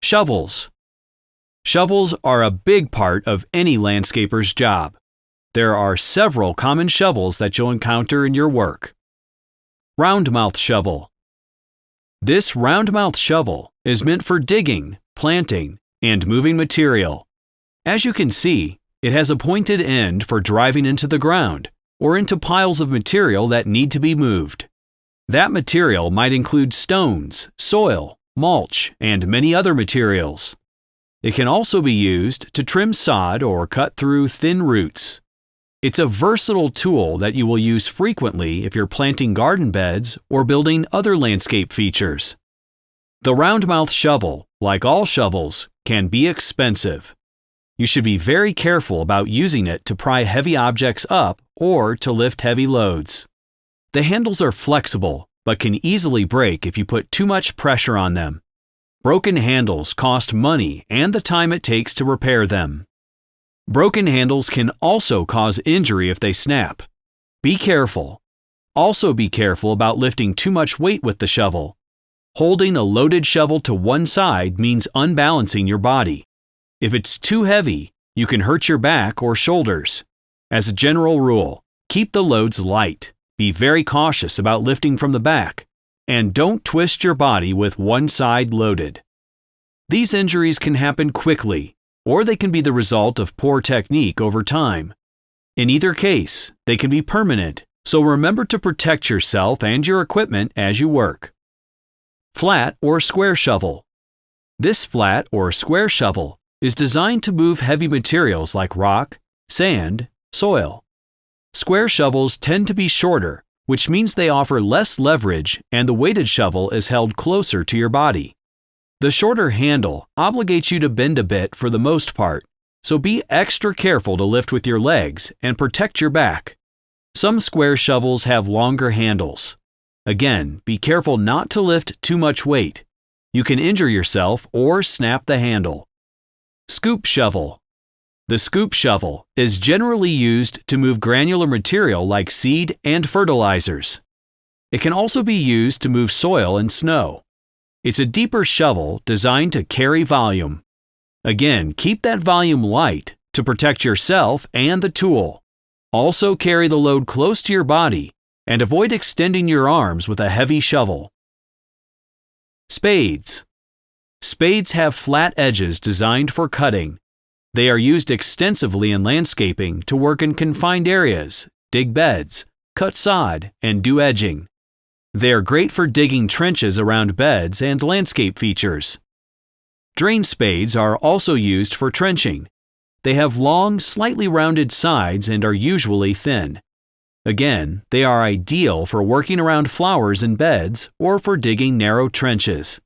Shovels. Shovels are a big part of any landscaper's job. There are several common shovels that you'll encounter in your work. Round-mouth shovel. This round-mouth shovel is meant for digging, planting, and moving material. As you can see, it has a pointed end for driving into the ground or into piles of material that need to be moved. That material might include stones, soil, mulch, and many other materials. It can also be used to trim sod or cut through thin roots. It's a versatile tool that you will use frequently if you're planting garden beds or building other landscape features. The round-mouth shovel, like all shovels, can be expensive. You should be very careful about using it to pry heavy objects up or to lift heavy loads. The handles are flexible, but can easily break if you put too much pressure on them. Broken handles cost money and the time it takes to repair them. Broken handles can also cause injury if they snap. Be careful. Also be careful about lifting too much weight with the shovel. Holding a loaded shovel to one side means unbalancing your body. If it's too heavy, you can hurt your back or shoulders. As a general rule, keep the loads light. Be very cautious about lifting from the back, and don't twist your body with one side loaded. These injuries can happen quickly, or they can be the result of poor technique over time. In either case, they can be permanent, so remember to protect yourself and your equipment as you work. Flat or square shovel. This flat or square shovel is designed to move heavy materials like rock, sand, soil. Square shovels tend to be shorter, which means they offer less leverage and the weighted shovel is held closer to your body. The shorter handle obligates you to bend a bit for the most part, so be extra careful to lift with your legs and protect your back. Some square shovels have longer handles. Again, be careful not to lift too much weight. You can injure yourself or snap the handle. Scoop shovel. The scoop shovel is generally used to move granular material like seed and fertilizers. It can also be used to move soil and snow. It's a deeper shovel designed to carry volume. Again, keep that volume light to protect yourself and the tool. Also carry the load close to your body and avoid extending your arms with a heavy shovel. Spades. Spades have flat edges designed for cutting. They are used extensively in landscaping to work in confined areas, dig beds, cut sod, and do edging. They are great for digging trenches around beds and landscape features. Drain spades are also used for trenching. They have long, slightly rounded sides and are usually thin. Again, they are ideal for working around flowers in beds or for digging narrow trenches.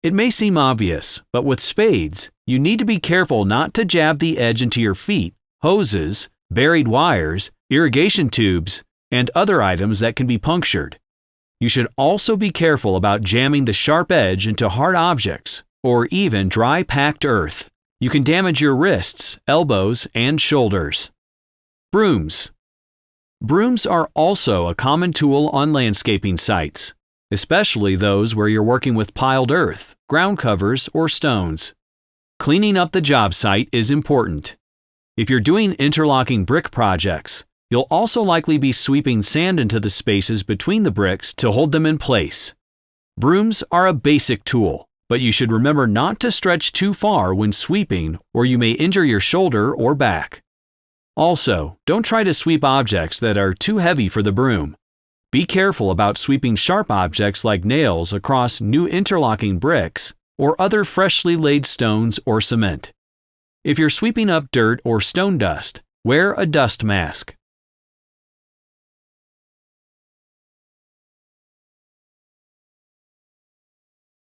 It may seem obvious, but with spades, you need to be careful not to jab the edge into your feet, hoses, buried wires, irrigation tubes, and other items that can be punctured. You should also be careful about jamming the sharp edge into hard objects or even dry packed earth. You can damage your wrists, elbows, and shoulders. Brooms. Brooms are also a common tool on landscaping sites, especially those where you're working with piled earth, ground covers, or stones. Cleaning up the job site is important. If you're doing interlocking brick projects, you'll also likely be sweeping sand into the spaces between the bricks to hold them in place. Brooms are a basic tool, but you should remember not to stretch too far when sweeping or you may injure your shoulder or back. Also, don't try to sweep objects that are too heavy for the broom. Be careful about sweeping sharp objects like nails across new interlocking bricks or other freshly laid stones or cement. If you're sweeping up dirt or stone dust, wear a dust mask.